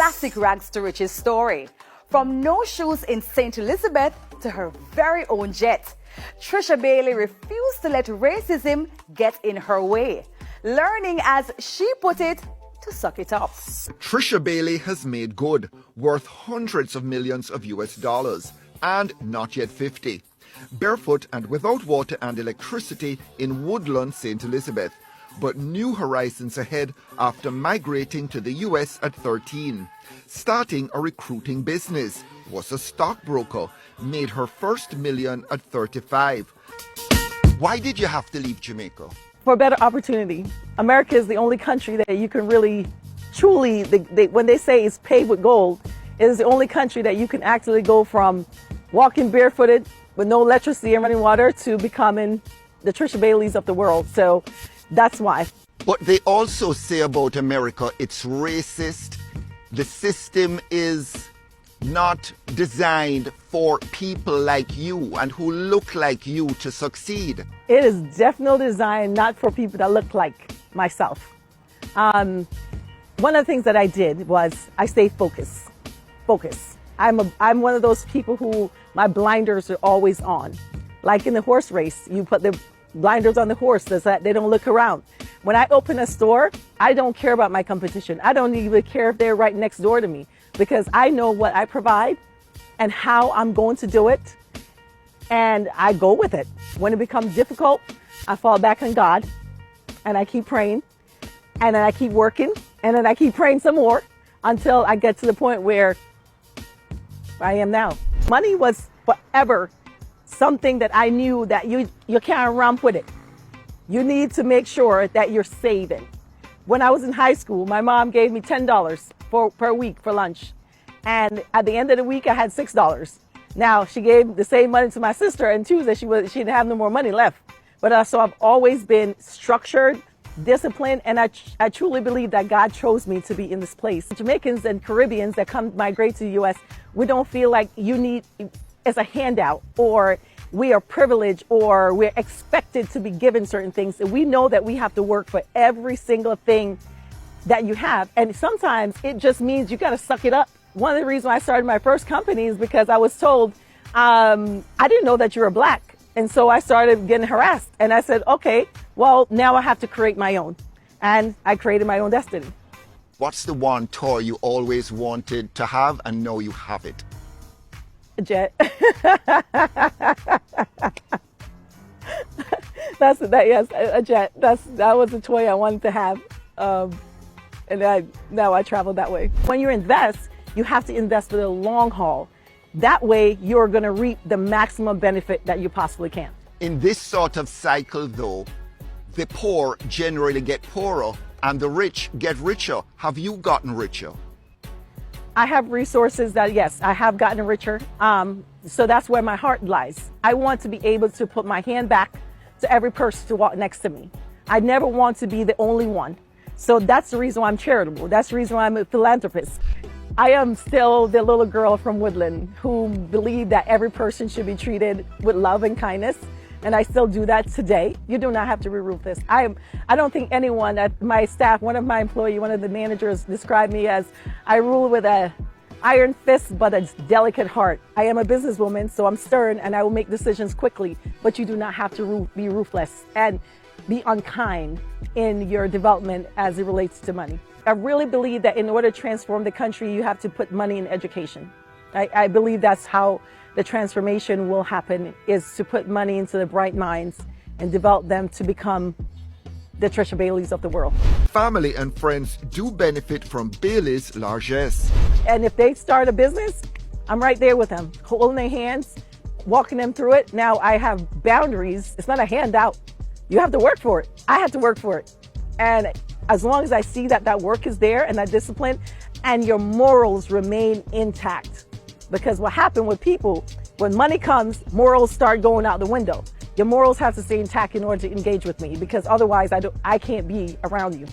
classic rags to riches story. From no shoes in St. Elizabeth to her very own jet, Trisha Bailey refused to let racism get in her way, learning, as she put it, to suck it up. Trisha Bailey has made good, worth hundreds of millions of US dollars, and not yet 50. Barefoot and without water and electricity in Woodland, St. Elizabeth, but new horizons ahead after migrating to the US at 13. Starting a recruiting business, was a stockbroker, made her first million at 35. Why did you have to leave Jamaica? For a better opportunity. America is the only country that you can really, truly, when they say it's paved with gold, it is the only country that you can actually go from walking barefooted with no electricity and running water to becoming the Trisha Baileys of the world. So that's why. But they also say about America, it's racist. The system is not designed for people like you and who look like you to succeed. It is definitely designed not for people that look like myself. One of the things that I did was I stayed focused. I'm one of those people who my blinders are always on. Like in the horse race, you put the blinders on the horse so that they don't look around. When I open a store, I don't care about my competition. I don't even care if they're right next door to me, because I know what I provide and how I'm going to do it, and I go with it. When it becomes difficult, I fall back on God, and I keep praying, and then I keep working, and then I keep praying some more until I get to the point where I am now. Money was forever something that I knew that you can't romp with it. You need to make sure that you're saving. When I was in high school, my mom gave me $10 per week for lunch. And at the end of the week, I had $6. Now, she gave the same money to my sister, and Tuesday she didn't have no more money left. But so I've always been structured, disciplined, and I truly believe that God chose me to be in this place. Jamaicans and Caribbeans that migrate to the U.S., we don't feel like you need as a handout, or we are privileged, or we're expected to be given certain things. And we know that we have to work for every single thing that you have. And sometimes it just means you got to suck it up. One of the reasons I started my first company is because I was told, I didn't know that you were black. And so I started getting harassed. And I said, okay, well, now I have to create my own. And I created my own destiny. What's the one toy you always wanted to have and now you have it? A jet. Yes, a jet. That was a toy I wanted to have. And now I travel that way. When you invest, you have to invest for the long haul. That way, you're going to reap the maximum benefit that you possibly can. In this sort of cycle, though, the poor generally get poorer and the rich get richer. Have you gotten richer? I have resources that, yes, I have gotten richer. So that's where my heart lies. I want to be able to put my hand back to every person to walk next to me. I never want to be the only one. So that's the reason why I'm charitable. That's the reason why I'm a philanthropist. I am still the little girl from Woodland who believed that every person should be treated with love and kindness. And I still do that today. You do not have to be ruthless. I don't think anyone at my staff, one of my employees, one of the managers described me as, I rule with an iron fist but a delicate heart. I am a businesswoman, so I'm stern and I will make decisions quickly, but you do not have to be ruthless and be unkind in your development as it relates to money. I really believe that in order to transform the country, you have to put money in education. I believe that's how the transformation will happen, is to put money into the bright minds and develop them to become the Trisha Baileys of the world. Family and friends do benefit from Bailey's largesse. And if they start a business, I'm right there with them, holding their hands, walking them through it. Now I have boundaries. It's not a handout. You have to work for it. I have to work for it. And as long as I see that that work is there and that discipline and your morals remain intact. Because what happened with people, when money comes, morals start going out the window. Your morals have to stay intact in order to engage with me, because otherwise I can't be around you.